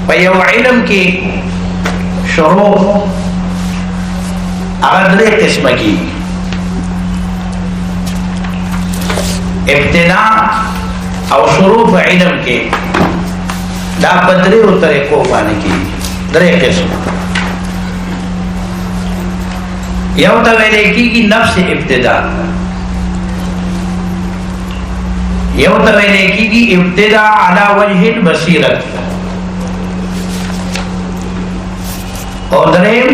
په یو علم کې شروع هغه درې قسمه کې ابتدا او شروع په علم کې دا په دریو طریقو باندې کې درې قسمه یو ته ویل کېږي نفس ابتدا یو ته ویل کېږي ابتدا علی وجه البصیرت اور دریم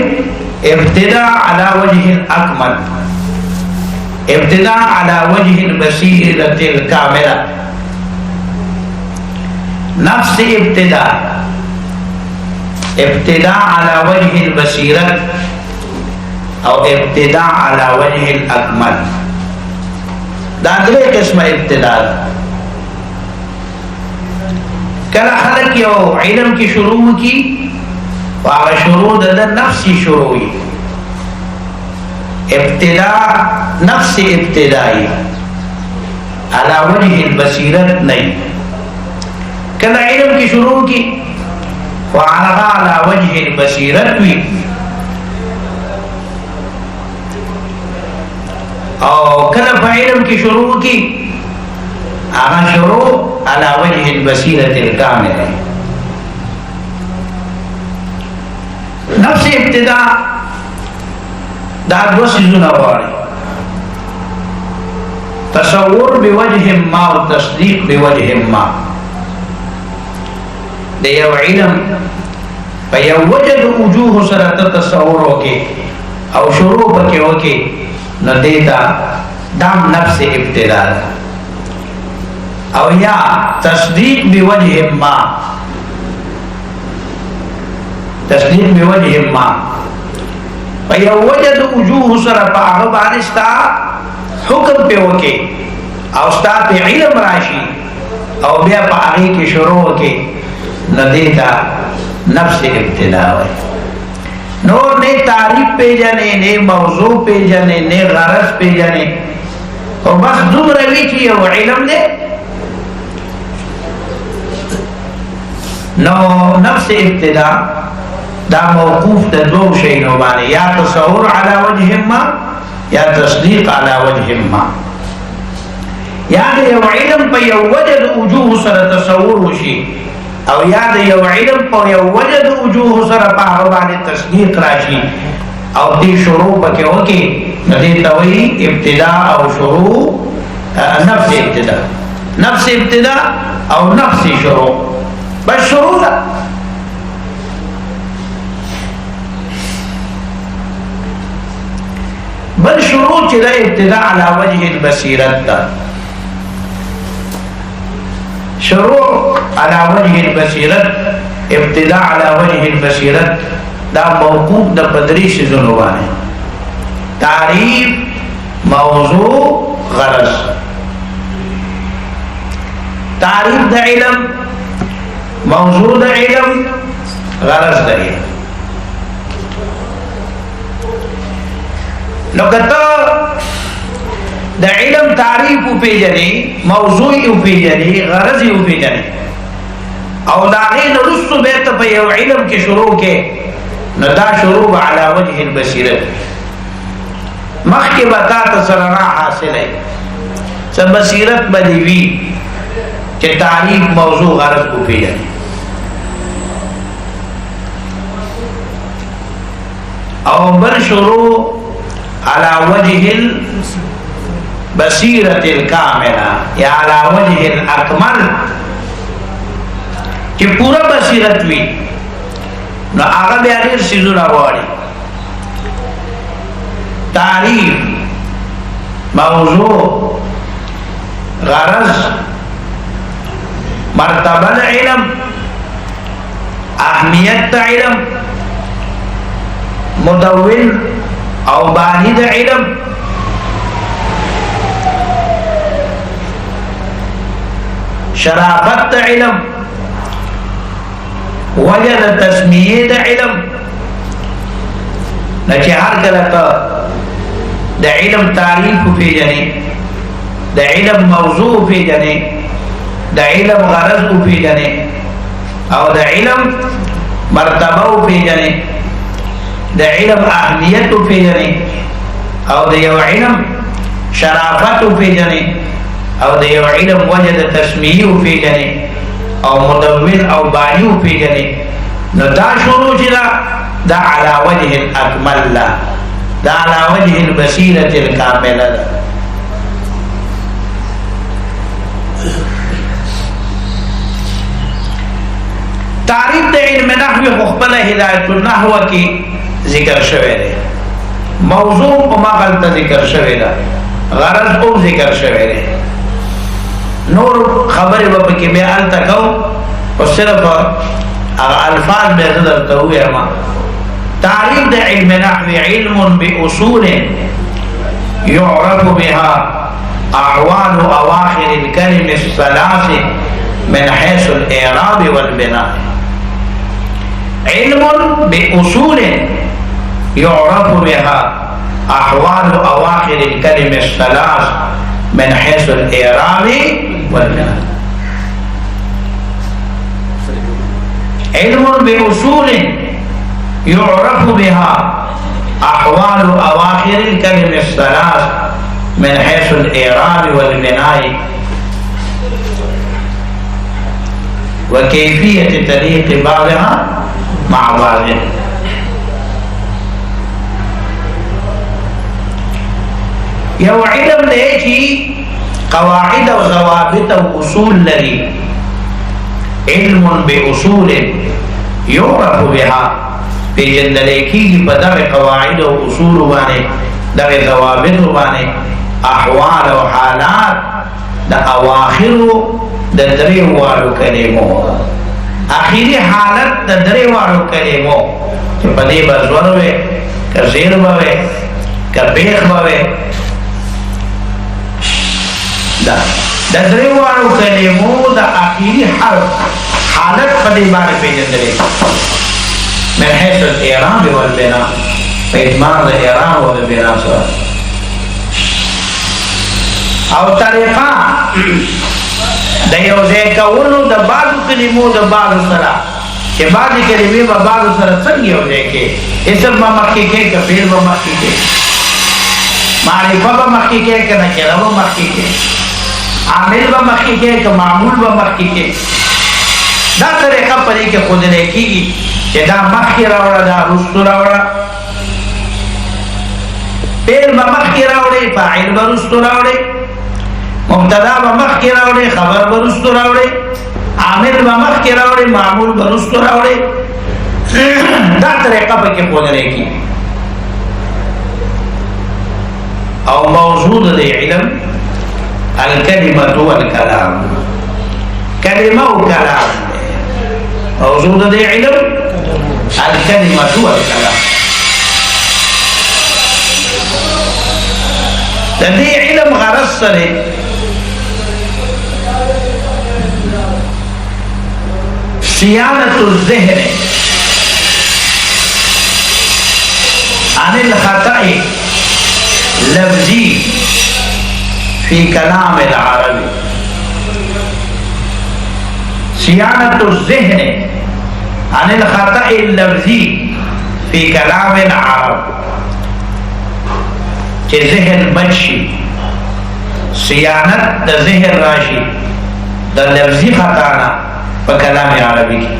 ابتدا علی وجه الاکمل ابتدا علی وجه البصیرت الکاملہ نفس ابتدا ابتدا علی وجه البصیرت او ابتدا علی وجه الاکمل دا درې قسمه ابتدا کله خلق یو علم کی شروع کی واغ شروع د نفسی شروعی ابتدا نفس ابتدائی علی وجه البصیرت نہیں کله علم کی شروع کی واغ علی وجه البصیرت بھی او کله په علم کې شروع کی هغه شروع علی وجه البصیرة الکاملة نفس ابتدا دا دو سیزونه غواړي تصور بوجه ما او تصدیق بوجه ما د یو علم په یو وجه د وجوه سره تصور وکي او شروع پکې وکي نو دیتا دام نفس ابتدا او یا تصدیق بوجه ما تصدیق بوجه ما پا یو وجد وجوه سر پا اغبانستا حکم پہ وکے او ستا پہ علم راشی او بیا پا آغی کی شروع وکے نو دیتا نفس ابتدا ہوئی نور نے تعریف پہ جانے نے موضوع پہ جانے نے غرض پہ جانے اور بس دم روی چی وہ علم دے نو نفس ابتدا دا موقوف دا دو شئینو بانے یا تصور علی وجہ ما یا تصدیق علی وجہ ما یا دا یو علم پہ یو وجد وجوه سر تصور وشی او یاد یو علم پا یو وجد وجوه سر پا عربان تصدیق راشی او دی شروع پاکی ہوکی ندی توی ابتدا او شروع نفس ابتدا نفس ابتدا او نفس شروع بس شروع دا بل شروع چلا ابتدا علی وجه البصیرت دا شروع على وجه البصیرت ابتداء على وجه البصیرت دا موقوف دا پدریش ذنوبانے تعریف موضوع غرض تعریف دا علم موضوع دا علم غرض دا علم لکتا دا علم تعریف پی جنے موضوعی پی جنے غرضی پی جنے او داغین رسو بیت پی یو علم کی شروع کے ندا شروع علی وجه البصیرت مخ کے بتا تسرنا حاصل ہے سب بصیرت بدیوی کہ تعریف موضوع غرض کو پی جنے او بل شروع علی وجه بصیرت الکاملہ یا علی وجه الاکمل کہ پورا بصیرت وی نو آغا بیانیر سیزو نواری تعریف موضوع غرض مرتبہ علم اہمیت علم مدون او باند علم شرافت علم وجد تسمیه علم نچه هر کلتا دا علم تعریف فی جنے دا علم موضوع فی جنے د علم غرض او پیژنې او د علم مرتبه او پیژنې د علم اهمیت او پیژنې او د یو علم شرافت او پیژنې او د یو علم وجه د تسمیه او پیژنې او مدون او بانی او پیژنې نو دا شروع چې دا على وجه الاكمل دا على وجه البصيرة الكاملة تعریف د علم نحو خپل هدایت النحو کې ذکر شوی دی موضوع په مغل ته ذکر شوی دی غرض او ذکر شوی دی نور خبره به کې به ال تکو او صرف الفاظ به درته وایم تعریف د علم نحو علم باصول يعرف بها احوال اواخر الكلم الثلاث من حيث الاعراب والبناء علم باصول يعرف بها احوال اواخر الكلم الثلاث من حيث الاعراب والبناء علم باصول يعرف بها احوال اواخر الكلم الثلاث من حيث الاعراب والبناء وكيفية طريق بعضها مع بعض یو علم دی چې قواعد او ضوابط او اصول لري علم باصول يعرف بها پیژندل کېږي په دغه قواعد او اصول باندې دغه ضوابط باندې احوال او حالات د اواخر د دریوالو کلمو اخیری حالت د دریوالو کلمو چې په دې بزور وي کزیر وي کبیخ وي دا د دریوالو کلمو د اخیری حالت په دې باندې پیژندل من حيث الاعراب والبناء فإدمار الاعراب والبناء سره او طریقه د یو ځای کولو د بعضو کلمو د بعضو سره چې بعضې کلمې به بعضو سره څنګه یو ځای کې اسم به مخکې کې که فعل به مخکې کې معرفه به مخکې کې که نکره به مخکې کې عامل به مخکې کې که معمول به مخکې کې دا طریقه په دې کې ښودلی کېږي چې دا مخکې راوړه دا وروستو راوړه فعل به مخکې راوړې فاعل به وروستو راوړې مبتدا به مخکې راوړې خبر به وروستو راوړې عامل به مخکې راوړې معمول به وروستو راوړې دا طریقه پکې ښودلی کېږي او موضوع د علم الکلمة والکلام کلمه او کلام موضوع د علم الكلمة والكلام د دې علم غرض سره صيانة الذهن عن الخطأ اللفظي في كلام العربي صيانة الذهن عن الخطأ اللفظي في كلام العرب چې ذهن بچي صيانت د ذهن راشي د لفظي خطا نه په کلام عربي کې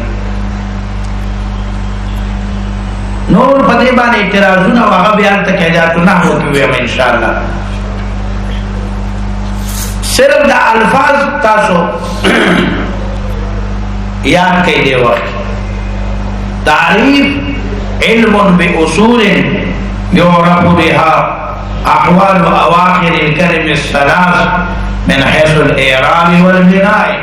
نور په دې باندې اعتراضونه هغه بیان ته کېدات نه هو کوي ان شاء الله صرف د الفاظ تاسو یاد کړئ دی وخت تعریف علم باصول يعرف بها احوال اواخر الكلم الثلاث من حيث الاعراب والبناء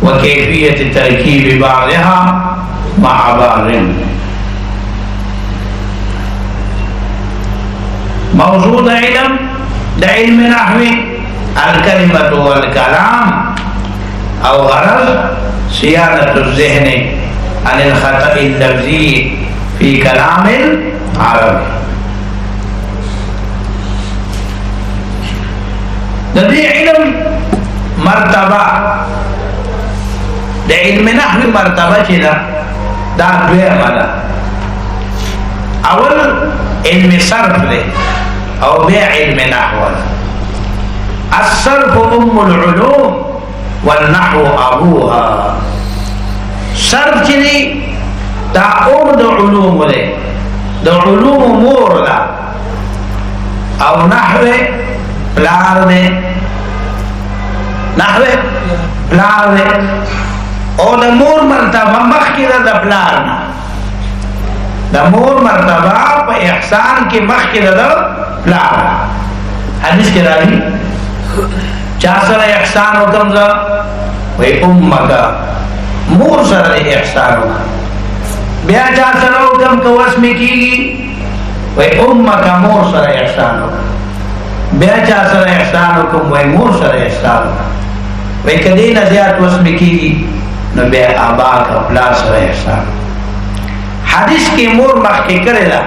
وكيفية تركيب بعضها مع بعض موضوع علم علم نحو الكلمة والكلام او غرض صيانة الذهن عن الخطأ اللفظي في كلام العرب د دې علم مرتبه د علم نحو مرتبه چې دا دویمه ده. اول علم صرف ده او بیا علم نحو ده. الصرف ام العلوم والنحو ابوها. صرف چې دا د علوم ده، د علوم مور ده، او نحو پلار ده، نحو پلار ده، او د مور مرتبه مخکې ده د پلار نه. د مور مرتبه په احسان کې مخکې ده د پلار. حدیث کې راځي چا سره احسان وکم زه وای امک، مور سره احسان وکم. بیا چا سره وکم که وس مې کېږي وای امک، مور سره احسان وکم. بیا چا سره احسان وکم وای مور سره احسان وکم. وای که دې نه زیات وس مې کېږي نو بیا ابا کا پلار سره احسان. حدیث کې مور مخکې کړی ده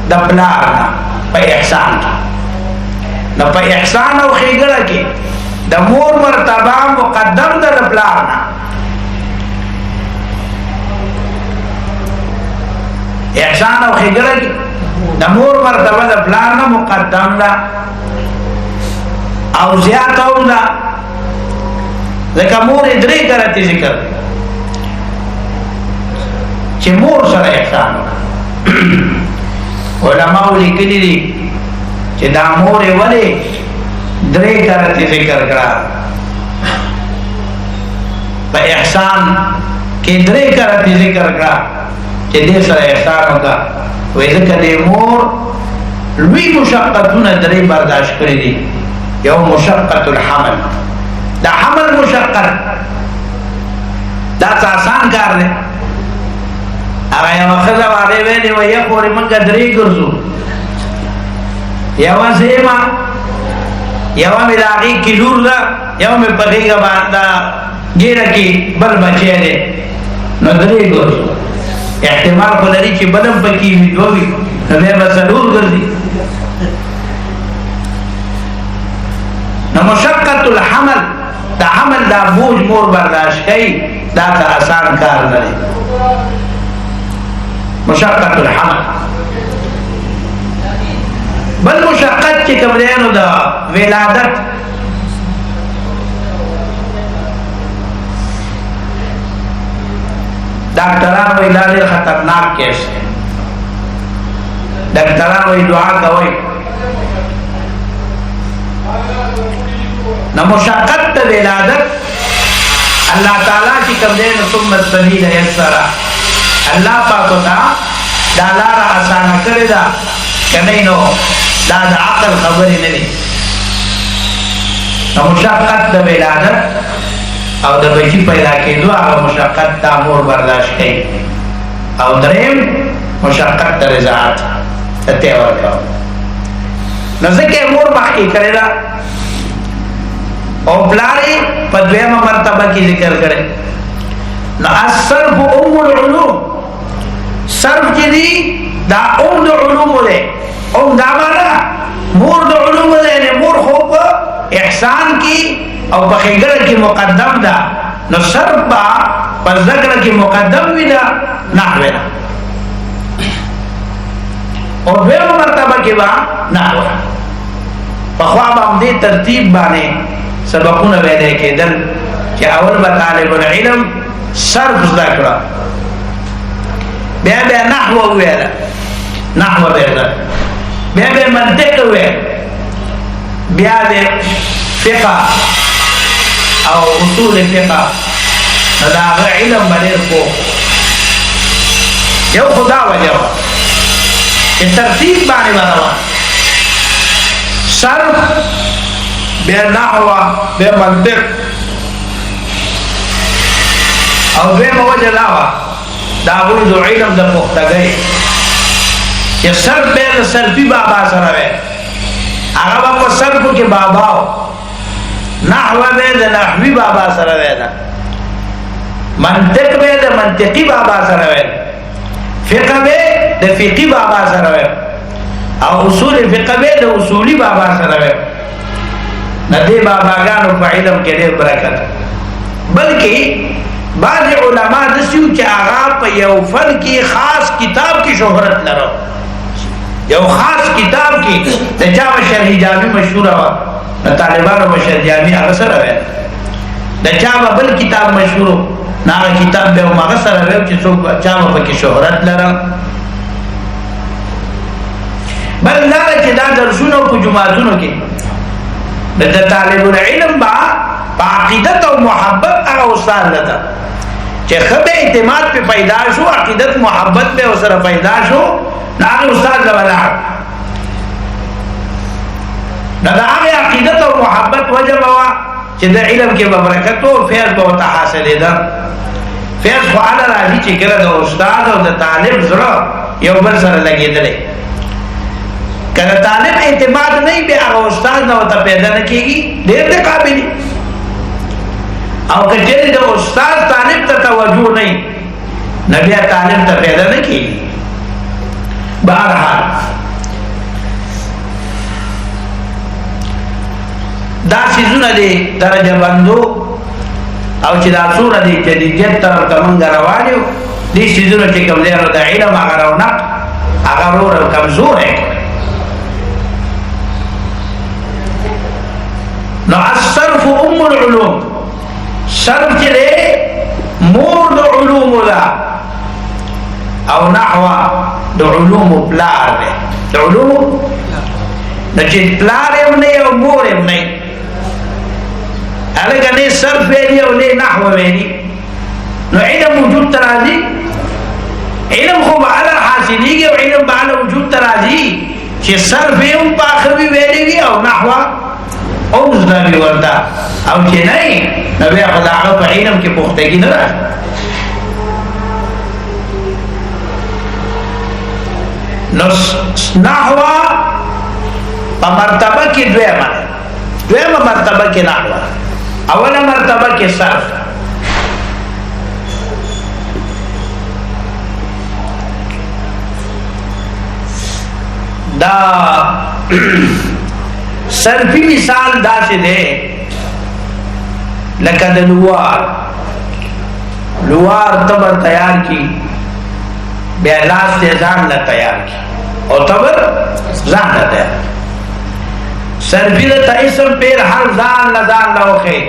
د پلار نه په احسان کې. نو په احسان او ښېګړه کې د مور مرتبه مقدم ده د پلار نه. احسان او ښېګړه کې د مور مرتبه د پلار نه مقدم ده او زیات هم ده، ځکه مور یې درې کرتی ذکر چې مور سره احسان وکړه. علماء لیکلي دي چې دا مور یې ولې درې کرتی ذکر کړه. په احسان کې درې کرتی ذکر کړه چې دې سره احسان وکړه. وایي ځکه دې مور لوی مشقتونه درې برداشت کړي دي. یو مشقت الحمل، دا حمل مشقت دا آسان کار دی. هغه یو ښځه واده ویلې وایي یخورې موږ درې ګرځو، یوه زیمه، یوه مې د هغې کې لور ده، یوه مې په غېږه باندې ګېډه کې بل بچی دی، نو درې ګرځو. احتمال خو لري چې بل هم پکې وي، دوه وي، نو بیا به څلور ګرځي. نو مشقت الحمل، دا حمل دا بوج مور برداشت کوي، دا ته آسان کار نه دی. مشقت الحمل. بل مشقت چې کوم دی نو د ولادت. ډاکټران وایي دا ډېر خطرناک کیس دی. ډاکټران وایي دعا کوئ. نو مشقت د ولادت الله تعالی چې کوم دی نو ثم السبیل یسرا، الله پاک ته دا لاره اسانه کړې ده. که نه نو دا د عقل خبرې نه دي. نو مشقت د ولادت او د بچي پیدا کېدو هغه مشقت دا مور برداشت کوي. او دریم مشقت د رضاعت، د تی ورکول. نو ځکه مور مخکې کړې ده او پلار یې په دویمه مرتبه کې ذکر کړی. نو الصرف ام العلوم، صرف چې دی دا ام د علومو دی. ام دا معنا مور د علومو دی، یعنې مور خو په احسان کې او په ښېګړه کې مقدم ده. نو صرف به په زده کړه کې مقدم وي د نحو نه، او دویمه مرتبه کې به نحو. پخوا به همدې ترتیب باندې سبقونه ویلی کېدل چې اول به طالب العلم صرف زده کړه، بیا بیا نحو وویله، نحو به یې زده، بیا به منطق وویل، بیا به فقه او اصول فقه. نو د هغه علم به ډېر پوخ. یو خو دا وجه وه چې ترتیب باندې به روان، صرف بیا نحو بیا منطق. او دویمه وجه دا وه د هغوی د علم د پختګۍ چې صرف بیا د صرفي بابا سره وی، هغه به په صرفو کې بابا و. نحو به د نحوي بابا سره وی ده، منطق به د منطقي بابا سره وی، فقه به د فقهي بابا سره وی، او اصول فقه به د اصولي بابا سره وی. د دې باباګانو په علم کې ډېر برکت. بلکې بعض علماء دسیو چې هغه په یو فن کې خاص کتاب کی شهرت لرو، یو خاص کتاب کې د چا شرح جامی مشهور و، د طالبانو شرح جامی هغه سره وای، د چا بل کتاب مشهور نه کتاب به هغه سره وای چې څوک چا په کې شهرت لرو. بل دا چې دا درسونه په جمعاتونو کې د طالب العلم با عقیدت او محبت هغه استاد لته چې خبره اعتماد په پیدا شو، عقیدت محبت به سره پیدا شو، هغه استاد لولا دا هغه عقیدت او محبت وجب وا چې د علم کې برکت او فیض به حاصلې ده. فیض خو علی راځي چې کله د استاد او د طالب سره یو بل سره لګیدل، کله طالب اعتماد نه به هغه استاد نو ته پیدا نه کیږي، ډېر د قابل او کچری د استاد طالب ته توجه نه نبی طالب ته پیدا نه کیږي. بهرحال دا سيزونه دي درجه بندو او چې دا صورت دي جديدیت طرف ته مونږ روانو، دي سيزونه چې کوم دی نو د علم هغه رونق هغه ورو کمزور دی. نو الصرف ام العلوم، صرف چې دی مور د علوم ده او نحو د علوم پلار دی، د علوم د چې پلار یې نه او مور یې نه، هغه نه صرف ویلی او نه نحو ویلی. نو علم وجود ترازی، علم خو به على حاصلیږي او علم به على وجود ترازی چې صرف یې هم پاخوي ویلی او نحو او زداوی ورده او چې نه نو بیا خو د هغه په علم کې پختګي نه راځي. نو نحو په مرتبه کې دویمه مرتبه کې نحو، اوله مرتبه کې صرف. دا صرفی مثال دا سے دے لکه د لوار تبر تیار کی بیا لاس تے زان لا تیار کی اور تبر زان لا تیار. صرفی دا اسم پیر ہر زان لا اوخے،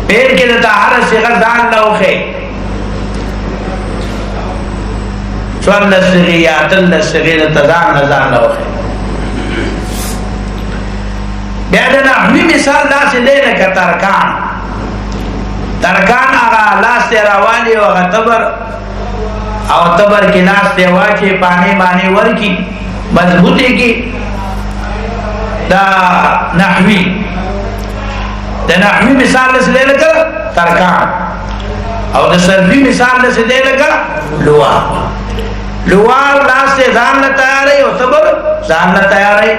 پیر کے دا ہر صیغہ زان لا اوخے، سوال لسغی یا تل لسغی دا زان لا اوخے. بیا د نحوی مثال داسې دی لکه ترکان هغه لاس ته راوالي او هغه تبر او تبر کې لاس ته واچي پانی باندې ورکی مضبوطی کی. دا نحوی مثال داسې دی لکه ترکان، او د صرفی مثال داسې دی لکه لوار لاس ته ځان له تیاری او تبر ځان له تیاری.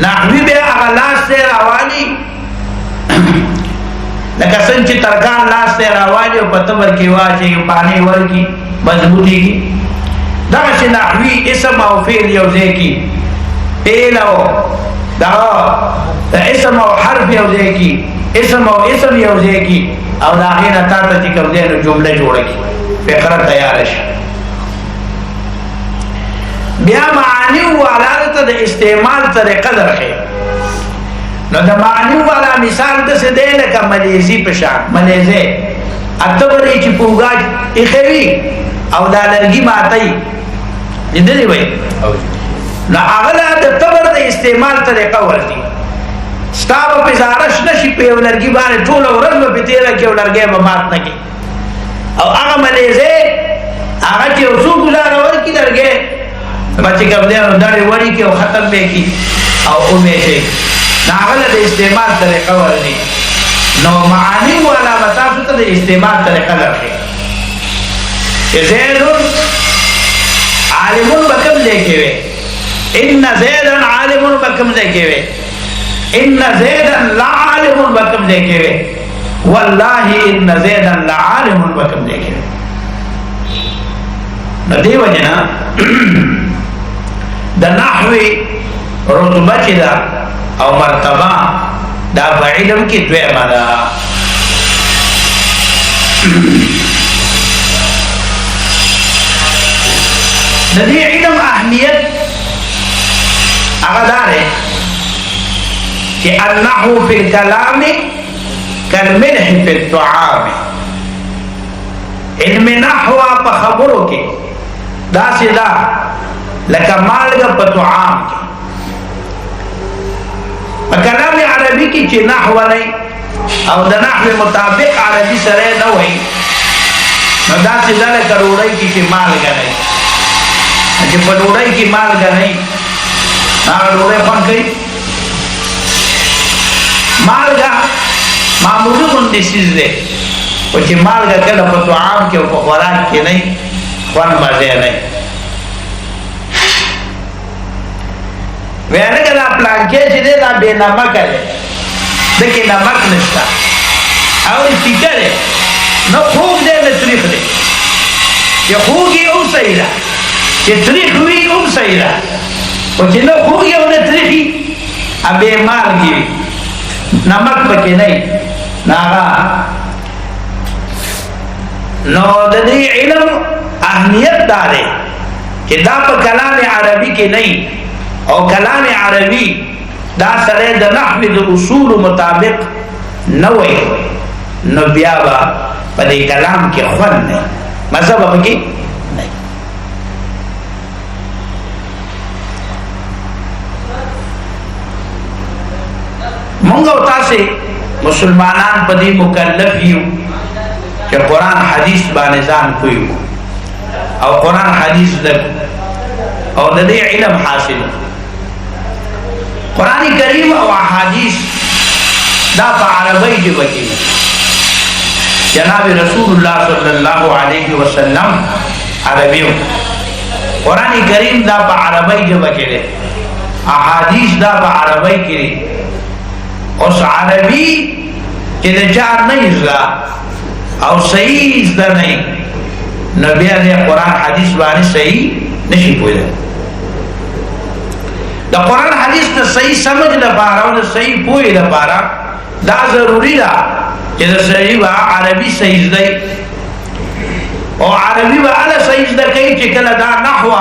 نحوی بیا هغه لاس ته راوالي لکه څنګه چې ترکان لاس ته راوالي او په تبر کې واچي پانی ورکی مضبوطی کی. دغه چې نحوی اسم او فعل یو ځای کی، فعل او دا اسم او حرف یو ځای کی، اسم او اسم یو ځای کی، او دا غیر تا ته چې کوم دی نو جمله جوړه کی، فقره تیار شي. بیا معانی والا ته د استعمال طریقه درخه. نو د معانی والا مثال د څه دی لکه ملیزی په شان، ملیزه اتبرې چې پوګاج اخوي او دا لرګي ماتای دې وای. نو هغه د تبر د استعمال طریقه ورتي، ستاب په زارش نشي په لرګي باندې ټول ورځ په تیرا کې لرګي به مات نه کی، او هغه ملیزه هغه چې اوسو ګلار ورکی لرګي بچی کم دے نو داڑی وڑی کی او ختم بے کی او امیشے ناغل دے استعمال طریقہ ورنی. نو معانی والا بتاسو تا دے استعمال طریقہ لرخی کہ زیدن عالمون بکم دیکھے وے، ان زیدن عالمون بکم دیکھے وے، ان زیدن لعالمون بکم دیکھے وے، واللہ ان زیدن لعالمون بکم دیکھے وے. ندی وجنا د نحوی رتبه چې ده او مرتبه دا په علم کې دویمه ده. دې علم اهمیت هغه دار چې النحو فی الكلام كالملح في الطعام. علم نحو په خبرو کې دا سیدا لکه مالګه په طعام کې. په کلام عربي کې چې نحو نه او د نحو مطابق عربي سره نه وای نو دا سیدا لکه ډوډۍ کې چې مالګه نه چې په ډوډۍ کې مالګه نه هغه ډوډۍ خوند کوي. مالګه معمولی غوندې چیز دی او چې مالګه کله په طعام کې او په خوراک کې نه خوند مزه نه ویانه که دا پلانکې چې دی دا بې نمکه دی دکې نمک نشته او ټیکه دی نه خوږ دی نه تریخ دی چې خوږ یې هم صحیح ده چې تریخ وي هم صحیح ده او چې نه خوږ یې او نه تریخ وي بې مالګې وي نمک پکې نه ناغا. نو د دې علم اهمیت دا دی چې دا په کلام عربي کې نه او کلام عربي دا سره د نحو د اصول مطابق نه وي نو بیا به په دې کلام کې خوند نه مذهب پکې نه. مونږ او تاسو مسلمانان په دې مکلف یو چې قرآن حدیث باندې ځان کوو او قرآن حدیث لګو او د دې علم حاصل. قرآن کریم او احادیث دا په عربی ژبه کې جناب رسول الله صلی الله علیه وسلم عربی قرآن کریم دا په عربی ژبه کې دی احادیث دا په عربی کې دی. اوس عربي چې د چار نه ازلا او صحیح ازلا نه نو بیا د قرآن حدیث باندې صحیح نشي پوهېدلی. د قرآن حدیث د صحیح سمجھ لپاره او د صحیح پوهې لپاره دا ضروري ده چې د صحیح به عربي صحیح زده او عربي به هله صحیح زده کوي چې کله دا نحو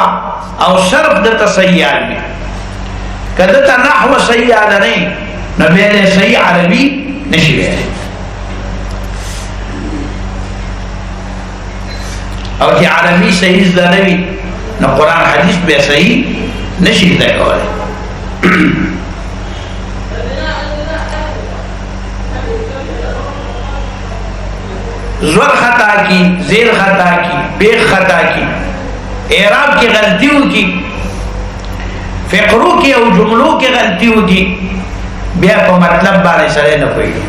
او صرف دته صحیح یاد وي. که دته نحو صحیح یاد نه نو بیا د صحیح عربي نشي ویلی او چې عربي صحیح زده نه وي نو قرآن حدیث بیا صحیح نشي زده کولی. زور خطا کی زیر خطا کی بیغ خطا کی اعراب کی غلطیوں کی فقروں کی او جملوں کی غلطیوں کی بیا په مطلب باندې سره نه پوهیږي.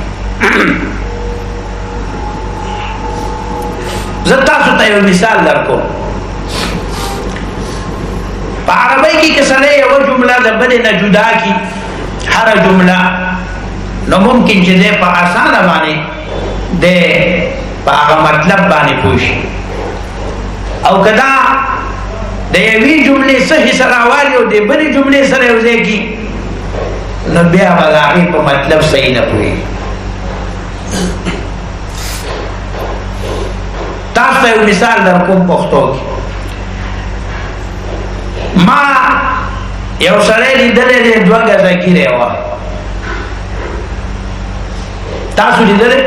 زه تاسو ته یو مثال درکوم. په عربی کې که سره یو جمله د بلې نه جدا کی هر جمله نو ممکن چې دی په اسانه باندې دی په هغه مطلب باندې پوه شي او که دا د یوې جملې صحیح سره والي او د بلې جملې سره یو ځای کي نو بیا به د هغې په مطلب صحیح نه پوهېږي. تاسو ته یو مثال در کوم پښتو کې ما یو سړی لیدلی دی 2 ګزه ږیره وه تاسو لیدلی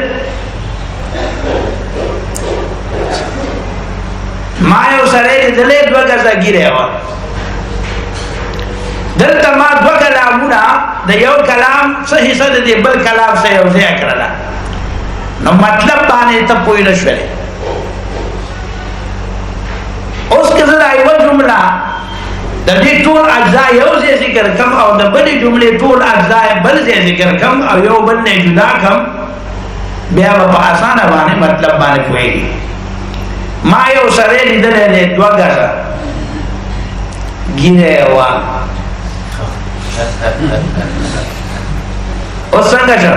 ما یو سړی لیدلی 2 ګزه ږیره وه دلته ما 2 کلامونه د یو کلام څه حصه د دې بل کلام سره یو ځای کړله نو مطلب باندې ته پوه نه شولې. اوس که زه دا یوه جمله د دې ټول اجزا یو ځای ذکر کړم او د بلې جملې ټول اجزا بل ځای ذکر کړم او یو بل نه جدا کړم بیا به په اسانه باندې مطلب باندې پوهېږي. ما یو سړی لیدلی دی 2 ګزه ږیره یې وه اوس څنګه شو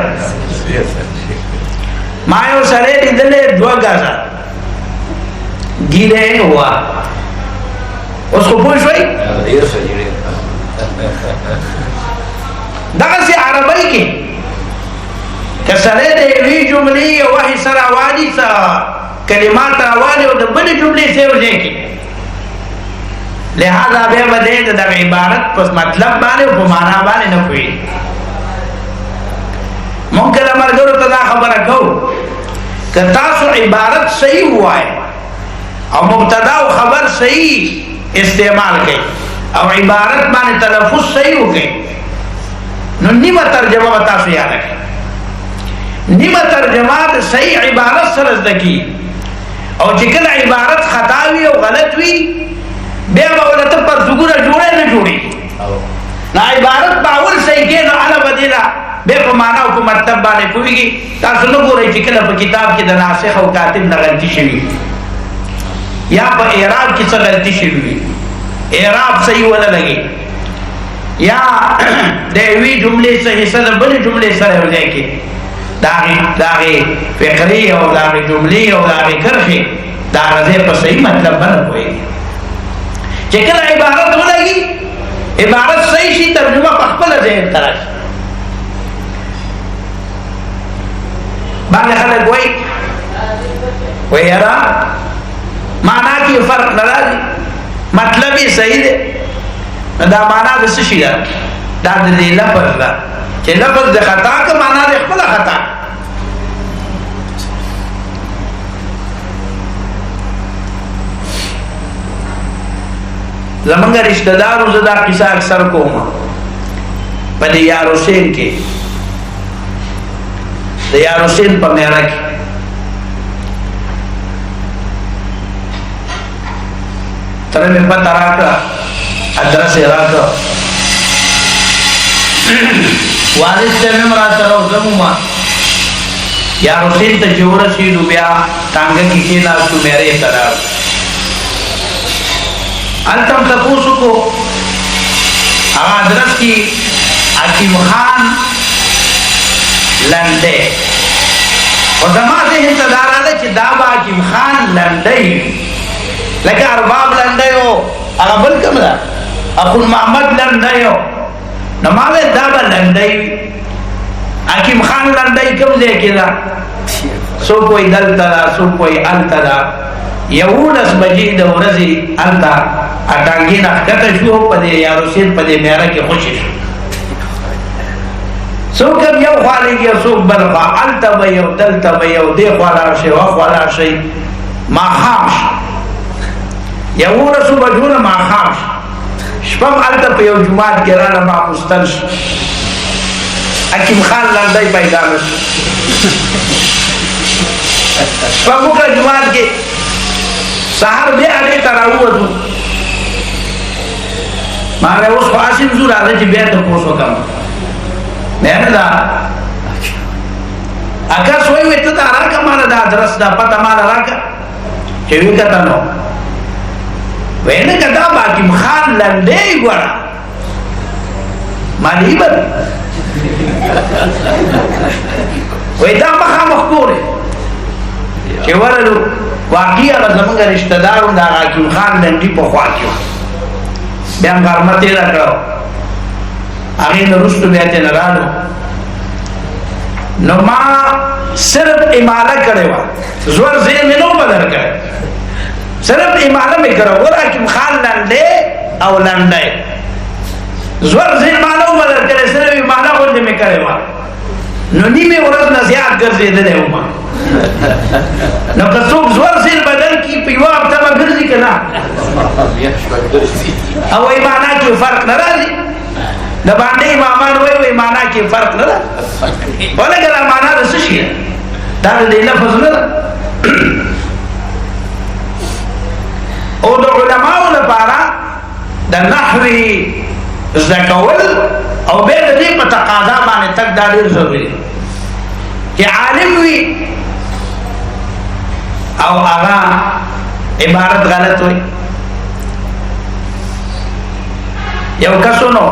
ما یو سړی لیدلی 2 ګزه ږیره یې وه اوس خو پوه شوئ دغسې عربۍ کې که سړی د یوې جملې یوه حصه راوالي څه کلمات راوالی و دا بلی جملی سے وجہ کی لہذا بے بدے دا عبارت پس مطلب بانے و پمانا بانے نکوئی ممکن مرگرو تدا خبر رکھو کہ تاسو عبارت صحیح ہوا ہے اور مبتدا و خبر صحیح استعمال گئی اور عبارت بانے تلفظ صحیح ہو گئی نو نیمہ ترجمہ بتاسو یاد رکھیں نیمہ ترجمہ صحیح عبارت سرزد کی اور چکل عبارت خطاوی و غلط وی بے باولت پر زگورہ جوڑے نہ جوڑی نا عبارت باول صحیح کے نو علا بدیلا بے پمانا و مطلب بانے کوئی گی تاسو نگو رہی چکل پا کتاب کی دناسخ و کاتب نا غلطی شوی یا پا اعراب کی سا غلطی شوی اعراب صحیح والا لگی یا دیوی جملے صحیح سر بلی جملے سر ہو جائے کی داغی فقری اور داغی جملی اور داغی کرخی داغی پر صحیح مطلب بنا ہوئے گی چکل عبارت ہو لگی عبارت صحیح شی ترجمہ پخپل ذہن تراش بعد خلق وہی ارا معنی کی فرق نرازی مطلب ہی صحیح دے دا معنی دا سشی دا دا دی لفظ دا کہ لفظ دے خطا کا معنی دے خپلا خطا زمانگا رشتہ دارو زدہ قصہ اکثر کو ہما پا دیار حسین کے دیار حسین پا میرا کی ترہ میں پتہ راکا ادرس راکا والد سے ممراتا رو زموما یا حسین تا جورا سیدو بیا تانگا کی کینا تو میرے ترار التم تپوسو کو ادرس کی حکیم خان لندے اور زمان سے انتظار آلے چی دابا حکیم خان لندے لیکن ارباب لندے ہو اغبل کم دا اخون محمد لندے ہو نمالے دابا لندے حکیم خان لندے کم دے کلا سو کوئی دل تلا سو کوئی ال تلا یونس مجید و رضی انتا اٹانگین اخکتا شو پدے یا رسید پدے میرا کی خوشی شو سو کم یو خوالی گیا سو بلخوا انتا بیو دلتا بیو دے خوالار شے و خوالار شے ما خامش یو رسو بجون ما خامش شپم انتا پیو جماعت گرانا ما مستنش حکیم خان لندائی پیدانش شپمو کا جماعت کے سہر بے آنے تراؤ دو مانے اس فاسم زور آدھے چی بیت پوسو کم میں نے دا اگر سوئی ویتا دا راکا مانا دا درس دا پتا مانا راکا چوی کتا نو وینے کتا باکیم خان لندے گوڑا مالی بل ویتا مخا مخبورے چی ورلو واقعی اگر زمانگا رشتہ داروں دا حکیم خان لندی پا خواکیو بیام غرمتی رکھو آغین رستو بیتے نرانو نو ما صرف امالہ کرے وا زور زیر میں نو بدر کرے صرف امالہ میں کرو اور حکیم خان لندے او لندے زور زیر مالو بدر کرے صرف امالہ خود میں کرے وا نو نیمے ورد نزیاد گرزی دے ہوں ما نو کسوک زور زیر بدل کی پیوا اب تبا گرزی کنا او ایمانا کی فرق نرازی نبانده امامان وی مانا کی فرق ندا ولی گلا مانا دا سشی ہے دار دی لفظ ندا او دا علماء لپارا دا نحوی زکول او بیر دی پا تقاضا بانے تک داریر ضروری کہ عالم وی او آغا عبارت غلط ہوئی یو کسو نو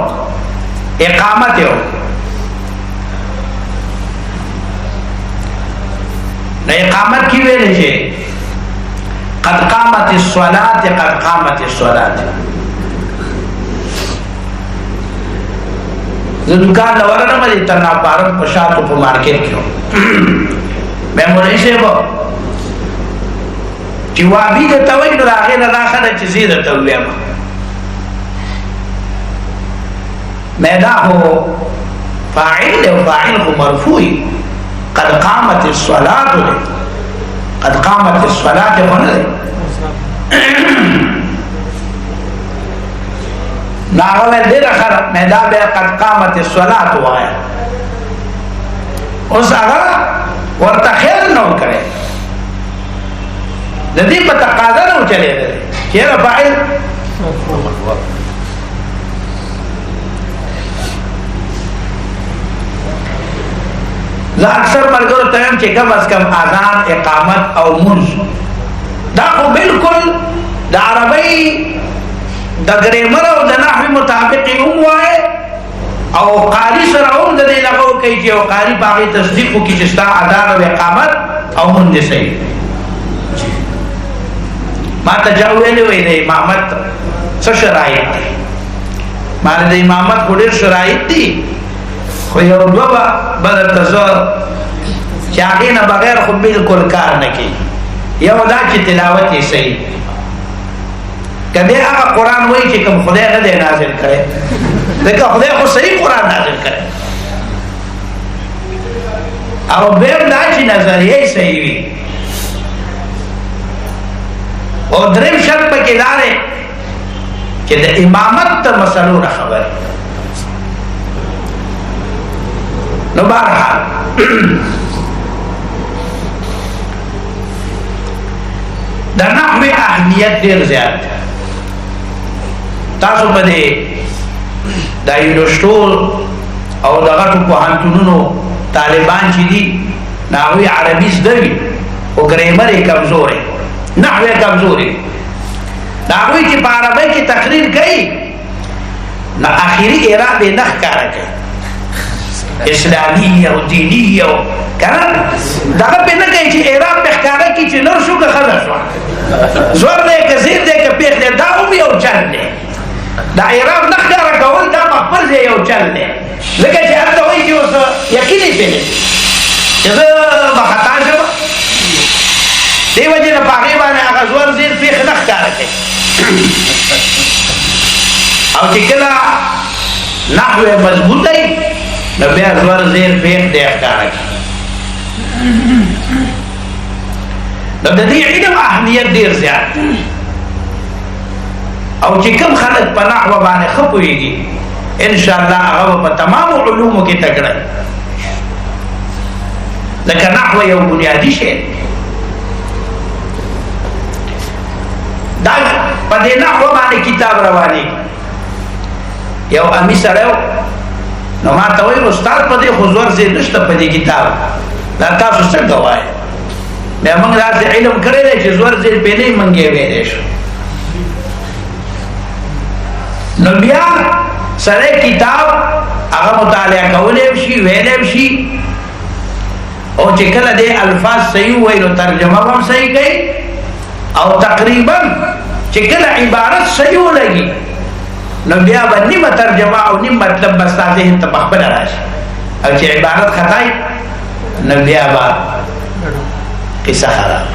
اقامت ہو نا اقامت کی ویلے چھے قد قامت الصلاة قد قامت الصلاة دکان لورنا مجھے ترنا پارم پشاتو پا مارکیٹ کیوں میں مرئی سے وہ چې وابي د توي نو هغه نه راخره چې زیاده تویم مدا هو فاعل او فاعل هو مرفوع قد قامت الصلاه قد قامت الصلاه هنا ناغه دې راخره مدا به قد قامت الصلاه وایا اوس هغه ورته خیر نو کړي د دې په تقاضا نو چلے دی چیرې فاعل زه اکثر مرګو ته هم چې کم از کم اذان اقامت او منځ دا خو بالکل د عربی د ګرامر او د نحوی مطابق هم وایي او قاری سره هم د دې لغو کوي چې او قاری باغی تصدیق کوي چې ستا اذان او اقامت او منځ صحیح ما ته جوړې وې د امامت څه شرایط دي ما د امامت ډېر شرایط دي خو یو دوه بل تزور چې هغه نه بغیر خو بالکل کار نه کوي یو دا چې تلاوت یې صحیح کله هغه قران وایي چې کوم خدای نه دی نازل کړي دغه خدای خو صحیح قران نازل کړي او به دا چې نظریه صحیح وي او دریم شرط پکې داره چې د امامت ته مسلو نه خبر نو بهرحال د نحوی اهمیت ډیر زیات تاسو په دې د یونیورسيټو او دغه پوهنتونونو طالبان چې دي نحوی عربي زده وي او ګرامر یې کمزوري نحوی کمزوري نحوی چې په عربی کې تقریر کوي نو اخیری اعراب یې نه ښکاره کوي اسلامی او دینی او کنه دغه په نه کوي چې اعراب په ښکاره کې چې نور شو که خبر شو زور دې که زیر دې که پیښ دې دا هم یو چل دی دا اعراب نه ښکاره کول دا په خپل ځای یو چل دی ځکه چې هلته وایي چې اوس یقین یې پرې چې زه به خطا شم دې وجې نه په هغې باندې هغه زور زیر پیښ نه ښکاره کوي او چې کله نحو مضبوط دی نو بیا زور زیر پیښ دې ښکاره کوي نو د دې علم اهمیت ډېر زیات او چې کوم خلک په نحو باندې ښه پوهېږي انشاءالله هغه په تمامو علومو کې تکړه لکه نحو یو بنیادي شی دا په دې نحو باندې کتاب رواني یو امي سره نو ما ته وایي استاد په دې خو زور زیر نشته په دې کتاب دا تاسو څنګه وایي بیا موږ داسې علم کړی دی چې زور زیر پې نه موږ یې ویلی شو نو بیا سره کتاب هغه مطالعه کولی شي ویلی شي او چې کله دې الفاظ صحیح وایي نو ترجمه هم صحیح کوي او تقریبا چې کله عبارت صحیح ولګي نو بیا به نیمه ترجمه او نیم مطلب به ستا ذهن ته پخپله راشي او چې عبارت خطا نو بیا به قصه خراب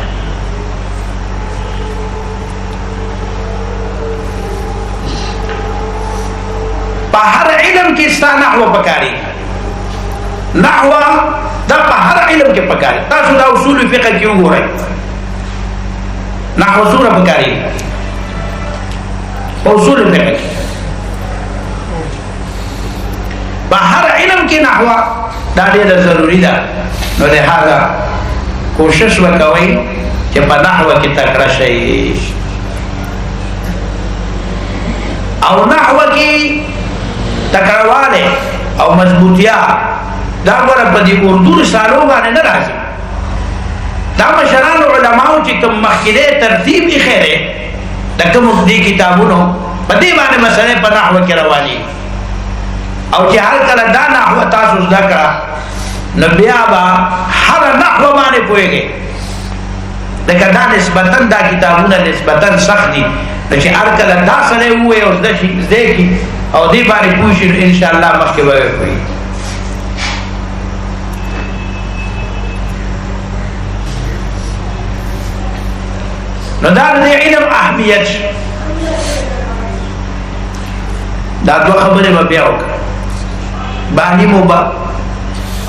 په هر علم کې ستا نحو پکاري نحو دا په هر علم کې پکاري تاسو دا اصول فقه کې وګورئ نحو څومره پکاري اصول فقه په هر علم کې نحو دا ډېره ضروري ده نو لهذا کوشش وکوئ چې په نحو کې تکړه شئ او نحو کې تکړهوالی او مضبوطیا دا ګوره په دې اردو رسالو باندې نه راځي دا مشرانو علماو چې کوم مخکې ترتیب ایښی دی د کومو دې کتابونو په دې باندې مسلې په نحو کې رواني او چې هر کله دا نحو تاسو زده کړه نو بیا به هر نحو باندې پوهېږئ لکه دا نسبتا دا کتابونه نسبتا سخت دي نو چې هر کله دا سړی ووایي او زده کړي او دې باندې پوه شي نو انشاءالله مخکې به وکړي نو دا د علم اهمیت شي. دا دوه خبرې به بیا وکړه، بانی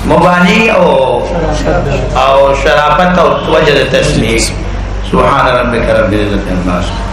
مبانی او شرافت او وجه د تسمیه. سبحان ربک رب العزة عما یصفون.